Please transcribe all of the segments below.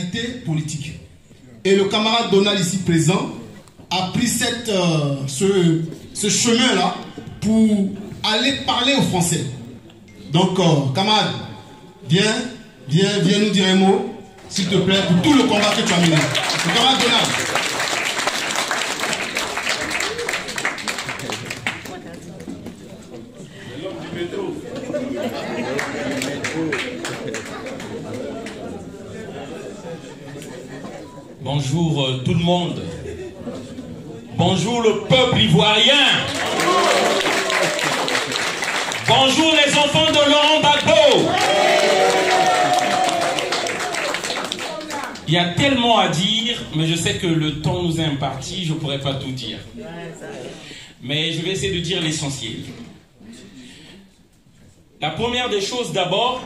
réalité politique. Et le camarade Donald ici présent a pris ce chemin-là pour aller parler aux Français. Donc, camarade, viens nous dire un mot, s'il te plaît, pour tout le combat que tu as mené. Le camarade Donald. Bonjour tout le monde. Bonjour le peuple ivoirien. Bonjour les enfants de Laurent Gbagbo. Il y a tellement à dire, mais je sais que le temps nous est imparti, je ne pourrai pas tout dire. Mais je vais essayer de dire l'essentiel. La première des choses d'abord,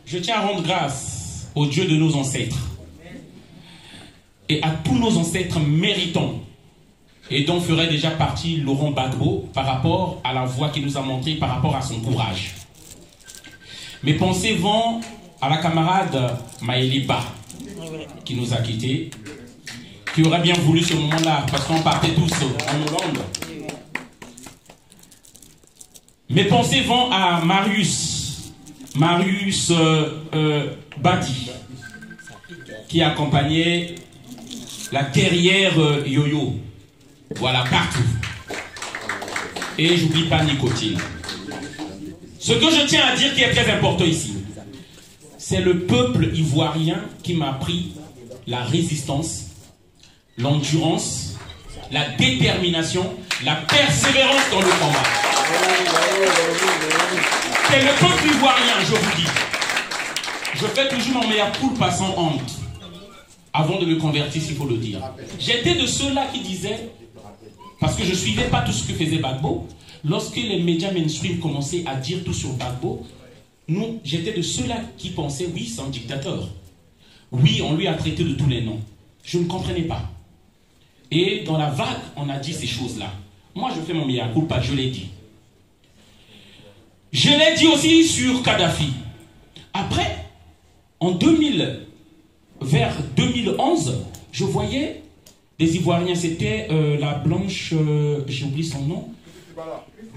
je tiens à rendre grâce au Dieu de nos ancêtres. Et à tous nos ancêtres méritants, et dont ferait déjà partie Laurent Gbagbo par rapport à la voie qu'il nous a montrée, par rapport à son courage. Mes pensées vont à la camarade Maëlie Ba, qui nous a quittés, qui aurait bien voulu ce moment-là, parce qu'on partait tous en Hollande. Mes pensées vont à Marius Badi, qui accompagnait la guerrière Yo-Yo. Voilà, partout. Et j'oublie pas Nicotine. Ce que je tiens à dire qui est très important ici, c'est le peuple ivoirien qui m'a appris la résistance, l'endurance, la détermination, la persévérance dans le combat. C'est le peuple ivoirien, je vous dis. Je fais toujours mon meilleur coup passant honte. Avant de me convertir, s'il faut le dire. J'étais de ceux-là qui disaient, parce que je ne suivais pas tout ce que faisait Gbagbo, lorsque les médias mainstream commençaient à dire tout sur Gbagbo, j'étais de ceux-là qui pensaient, oui, c'est un dictateur. Oui, on lui a traité de tous les noms. Je ne comprenais pas. Et dans la vague, on a dit ces choses-là. Moi, je fais mon meilleur coup, je l'ai dit. Je l'ai dit aussi sur Kadhafi. Après, en 2000, vers 2011, je voyais des Ivoiriens, c'était la blanche, j'ai oublié son nom,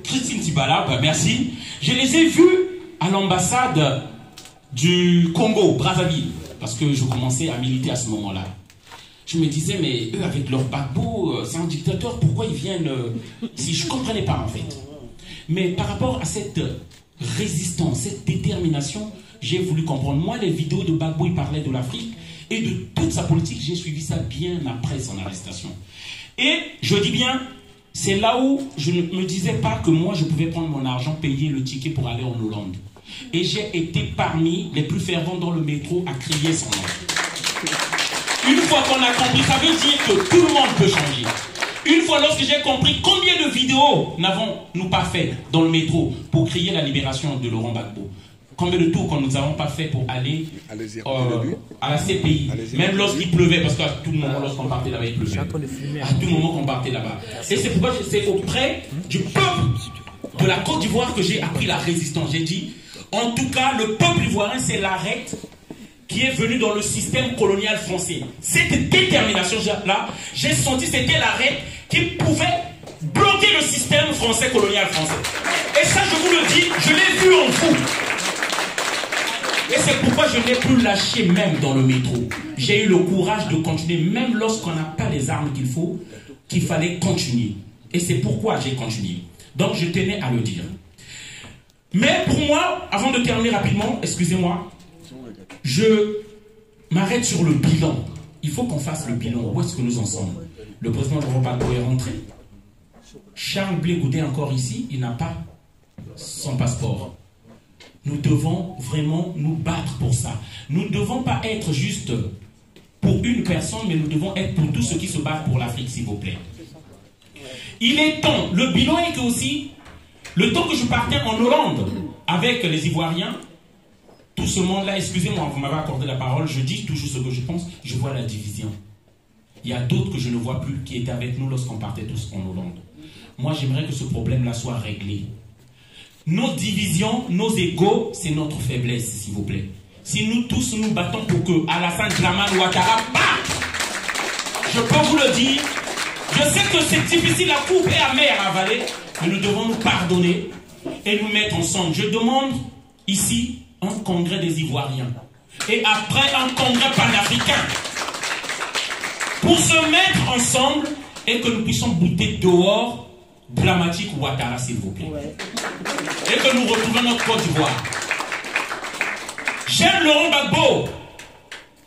Christine Tibala, merci. Je les ai vus à l'ambassade du Congo, Brazzaville, parce que je commençais à militer à ce moment-là. Je me disais, mais eux, avec leur Gbagbo, c'est un dictateur, pourquoi ils viennent si je ne comprenais pas, en fait. Mais par rapport à cette résistance, cette détermination, j'ai voulu comprendre. Moi, les vidéos de Gbagbo, il parlait de l'Afrique et de toute sa politique. J'ai suivi ça bien après son arrestation. Et je dis bien, c'est là où je ne me disais pas que moi, je pouvais prendre mon argent, payer le ticket pour aller en Hollande. Et j'ai été parmi les plus fervents dans le métro à crier son nom. Une fois qu'on a compris, ça veut dire que tout le monde peut changer. Une fois lorsque j'ai compris combien de vidéos n'avons-nous pas fait dans le métro pour crier la libération de Laurent Gbagbo, combien de tours qu'on nous avons pas fait pour aller à la CPI, même lorsqu'il pleuvait, parce qu'à tout moment lorsqu'on partait là-bas, il pleuvait. À tout moment qu'on partait là-bas. Et c'est pourquoi c'est auprès du peuple de la Côte d'Ivoire que j'ai appris la résistance. J'ai dit, en tout cas, le peuple ivoirien, c'est l'arête qui est venu dans le système colonial français. Cette détermination-là, j'ai senti c'était l'arête qui pouvait bloquer le système français colonial français. Et ça, je vous le dis, je l'ai vu en vous. Et c'est pourquoi je n'ai plus lâché même dans le métro. J'ai eu le courage de continuer, même lorsqu'on n'a pas les armes qu'il faut, qu'il fallait continuer. Et c'est pourquoi j'ai continué. Donc je tenais à le dire. Mais pour moi, avant de terminer rapidement, excusez-moi, je m'arrête sur le bilan. Il faut qu'on fasse le bilan. Où est-ce que nous en sommes? Le président Laurent Gbagbo est rentré. Charles Blé Goudé encore ici, il n'a pas son passeport. Nous devons vraiment nous battre pour ça. Nous ne devons pas être juste pour une personne, mais nous devons être pour tous ceux qui se battent pour l'Afrique, s'il vous plaît. Il est temps, le bilan est que aussi, le temps que je partais en Hollande avec les Ivoiriens, tout ce monde-là, excusez-moi, vous m'avez accordé la parole, je dis toujours ce que je pense, je vois la division. Il y a d'autres que je ne vois plus qui étaient avec nous lorsqu'on partait tous en Hollande. Moi, j'aimerais que ce problème-là soit réglé. Nos divisions, nos égos, c'est notre faiblesse, s'il vous plaît. si nous tous nous battons pour que Alassane Dramane Ouattara parte. Je peux vous le dire, je sais que c'est difficile à couper, amer à avaler, mais nous devons nous pardonner et nous mettre ensemble. Je demande ici un congrès des Ivoiriens et après un congrès panafricain pour se mettre ensemble et que nous puissions bouter dehors Dramatique Ouattara, s'il vous plaît. Ouais. Et que nous retrouvions notre Côte d'Ivoire. J'aime Laurent Gbagbo.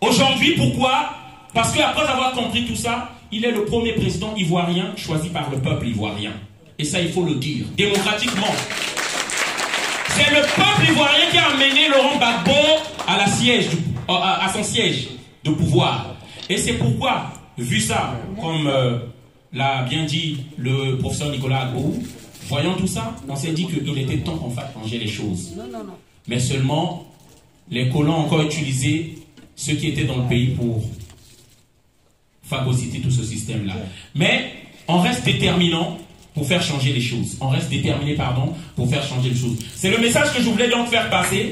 Aujourd'hui, pourquoi? Parce qu'après avoir compris tout ça, il est le premier président ivoirien choisi par le peuple ivoirien. Et ça, il faut le dire, démocratiquement. C'est le peuple ivoirien qui a amené Laurent Gbagbo à son siège de pouvoir. Et c'est pourquoi, vu ça, comme l'a bien dit le professeur Nicolas Agbou, voyant tout ça, on s'est dit qu'il était temps qu'on fasse changer les choses. Mais seulement, les colons ont encore utilisé ceux qui étaient dans le pays pour phagocyter tout ce système-là. Mais on reste déterminant pour faire changer les choses. On reste déterminé, pardon, pour faire changer les choses. C'est le message que je voulais donc faire passer.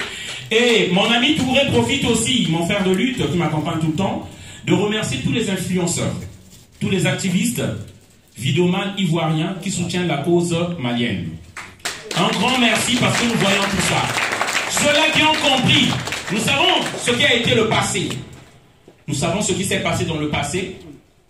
Et mon ami Touré profite aussi, mon frère de lutte qui m'accompagne tout le temps, de remercier tous les influenceurs, tous les activistes, vidéomans ivoiriens qui soutiennent la cause malienne. Un grand merci parce que nous voyons tout ça. Ceux-là qui ont compris, nous savons ce qui a été le passé. Nous savons ce qui s'est passé dans le passé,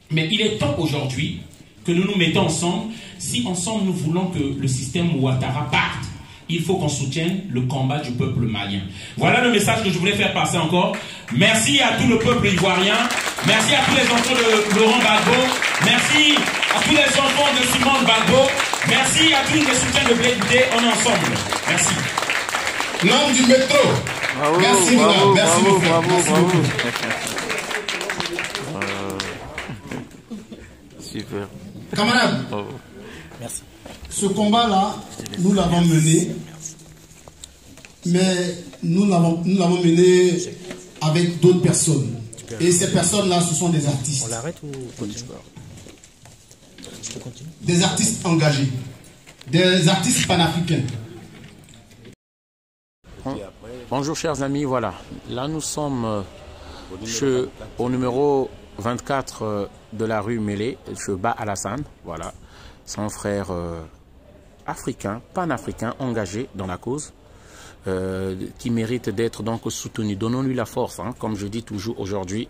mais il est temps aujourd'hui que nous nous mettons ensemble. Si ensemble nous voulons que le système Ouattara parte, il faut qu'on soutienne le combat du peuple malien. Voilà le message que je voulais faire passer encore. Merci à tout le peuple ivoirien. Merci à tous les enfants de Laurent Gbagbo. Merci à tous les enfants de Simone Gbagbo. Merci à tous les soutiens de Blé-Goudé. On est ensemble. Merci. L'homme du métro. Bravo, merci, bravo, merci, bravo, frère. bravo, Merci bravo. beaucoup. Super. Camarades, Bravo. Merci. ce combat-là, nous l'avons mené, mais nous l'avons mené avec d'autres personnes. Et ces personnes-là, ce sont des artistes. On l'arrête ou continue? Je peux continuer? Des artistes engagés, des artistes panafricains. Bonjour chers amis, voilà. Là nous sommes au numéro 24 de la rue Mélé, chez Ba Alassane, voilà. C'est un frère africain, panafricain, engagé dans la cause, qui mérite d'être donc soutenu. Donnons-lui la force, hein, comme je dis toujours aujourd'hui.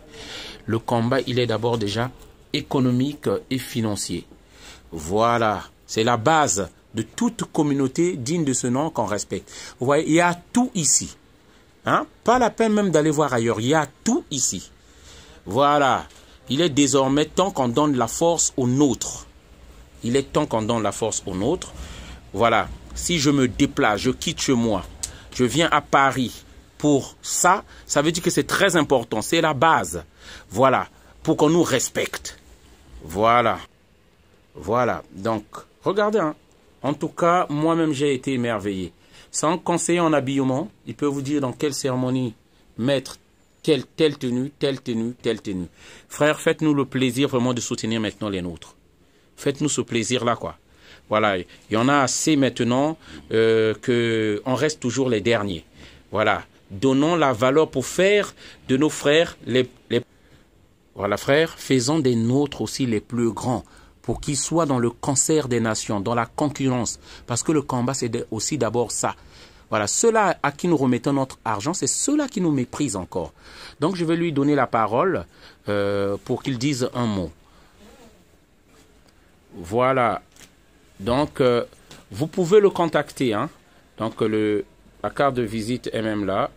Le combat, il est d'abord déjà économique et financier. Voilà, c'est la base de toute communauté digne de ce nom qu'on respecte. Vous voyez, il y a tout ici. Hein? Pas la peine même d'aller voir ailleurs, il y a tout ici. Voilà, il est désormais temps qu'on donne la force aux nôtres. Il est temps qu'on donne la force aux nôtres. Voilà, si je me déplace, je quitte chez moi, je viens à Paris pour ça, ça veut dire que c'est très important, c'est la base. Voilà, pour qu'on nous respecte. Voilà, voilà, donc, regardez, hein. En tout cas, moi-même, j'ai été émerveillé. Sans conseiller en habillement, il peut vous dire dans quelle cérémonie mettre telle tenue, telle tenue, telle tenue. Frère, faites-nous le plaisir vraiment de soutenir maintenant les nôtres. Faites-nous ce plaisir-là, quoi. Voilà, il y en a assez maintenant qu'on reste toujours les derniers. Voilà, donnons la valeur pour faire de nos frères Voilà, frères, faisons des nôtres aussi les plus grands, pour qu'ils soient dans le concert des nations, dans la concurrence. Parce que le combat, c'est aussi d'abord ça. Voilà, ceux-là à qui nous remettons notre argent, c'est ceux-là qui nous méprisent encore. Donc, je vais lui donner la parole pour qu'il dise un mot. Voilà. Donc, vous pouvez le contacter. Hein. Donc, la carte de visite est même là.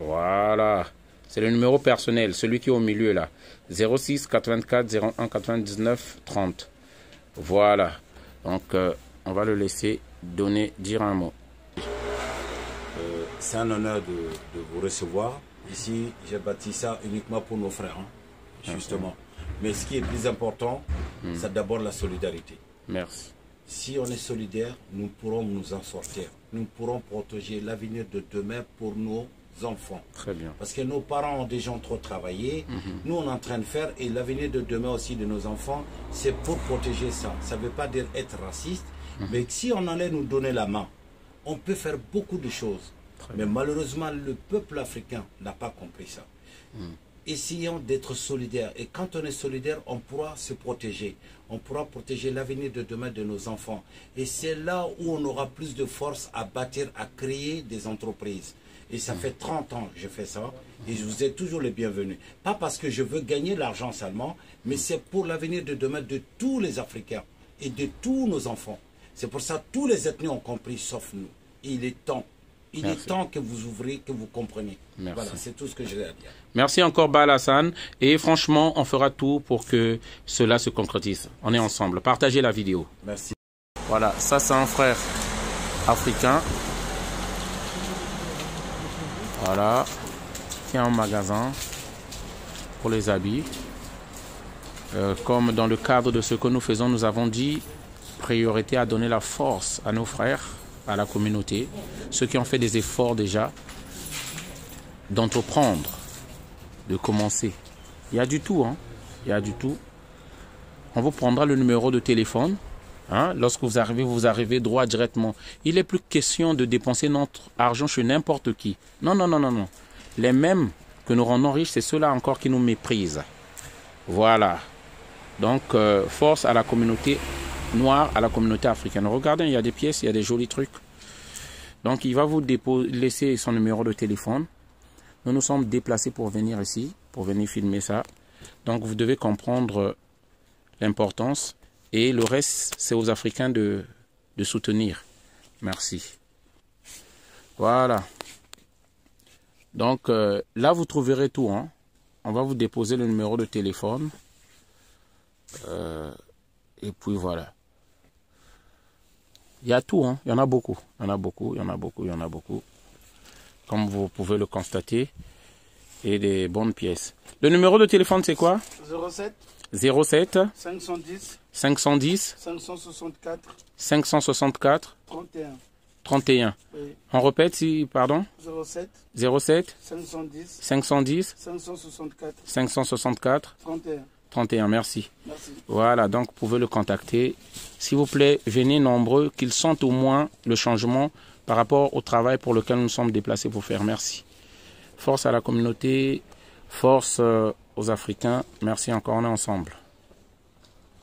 Voilà. C'est le numéro personnel, celui qui est au milieu là. 06 84 01 99 30. Voilà. Donc, on va le laisser dire un mot. C'est un honneur de vous recevoir. Ici, j'ai bâti ça uniquement pour nos frères, hein, justement. Mais ce qui est plus important, c'est d'abord la solidarité. Merci. Si on est solidaire, nous pourrons nous en sortir. Nous pourrons protéger l'avenir de demain pour nos enfants. Très bien. Parce que nos parents ont déjà trop travaillé. Nous, on est en train de faire. Et l'avenir de demain aussi de nos enfants, c'est pour protéger ça. Ça ne veut pas dire être raciste. Mais si on allait nous donner la main, on peut faire beaucoup de choses. Mais malheureusement, le peuple africain n'a pas compris ça. Essayons d'être solidaires. Et quand on est solidaire, on pourra se protéger. On pourra protéger l'avenir de demain de nos enfants. Et c'est là où on aura plus de force à bâtir, à créer des entreprises. Et ça fait 30 ans que je fais ça. Et je vous ai toujours les bienvenus. Pas parce que je veux gagner l'argent seulement, mais c'est pour l'avenir de demain de tous les Africains et de tous nos enfants. C'est pour ça que tous les ethnies ont compris, sauf nous. Et il est temps. Il est temps que vous ouvriez, que vous compreniez. Merci. Voilà, c'est tout ce que j'ai à dire. Merci encore, Ba Alassane. Et franchement, on fera tout pour que cela se concrétise. On est ensemble. Partagez la vidéo. Merci. Voilà, ça c'est un frère africain. Voilà, qui a un magasin pour les habits. Comme dans le cadre de ce que nous faisons, nous avons dit priorité à donner la force à nos frères, à la communauté, ceux qui ont fait des efforts déjà, d'entreprendre, de commencer. Il y a du tout, hein. Il y a du tout. On vous prendra le numéro de téléphone. Hein? Lorsque vous arrivez droit directement. Il n'est plus question de dépenser notre argent chez n'importe qui. Non, non, non, non, non. Les mêmes que nous rendons riches, c'est ceux-là encore qui nous méprisent. Voilà. Donc, force à la communauté noire, à la communauté africaine. Regardez, il y a des pièces, il y a des jolis trucs. Donc, il va vous laisser son numéro de téléphone. Nous nous sommes déplacés pour venir ici, pour venir filmer ça. Donc, vous devez comprendre l'importance. Et le reste, c'est aux Africains de soutenir. Merci. Voilà. Donc, là, vous trouverez tout. Hein. On va vous déposer le numéro de téléphone. Et puis, voilà. Il y a tout. Hein. Il y en a beaucoup. Il y en a beaucoup. Il y en a beaucoup. Il y en a beaucoup. Comme vous pouvez le constater. Et des bonnes pièces. Le numéro de téléphone, c'est quoi? 07 07 510 510 564 564 31. 31. Oui. On répète, si, pardon? 07 07 510 510 564 564 31. 31. Merci. Merci. Voilà, donc vous pouvez le contacter. S'il vous plaît, venez nombreux, qu'ils sentent au moins le changement par rapport au travail pour lequel nous sommes déplacés pour faire. Merci. Force à la communauté, force aux Africains. Merci encore, on est ensemble.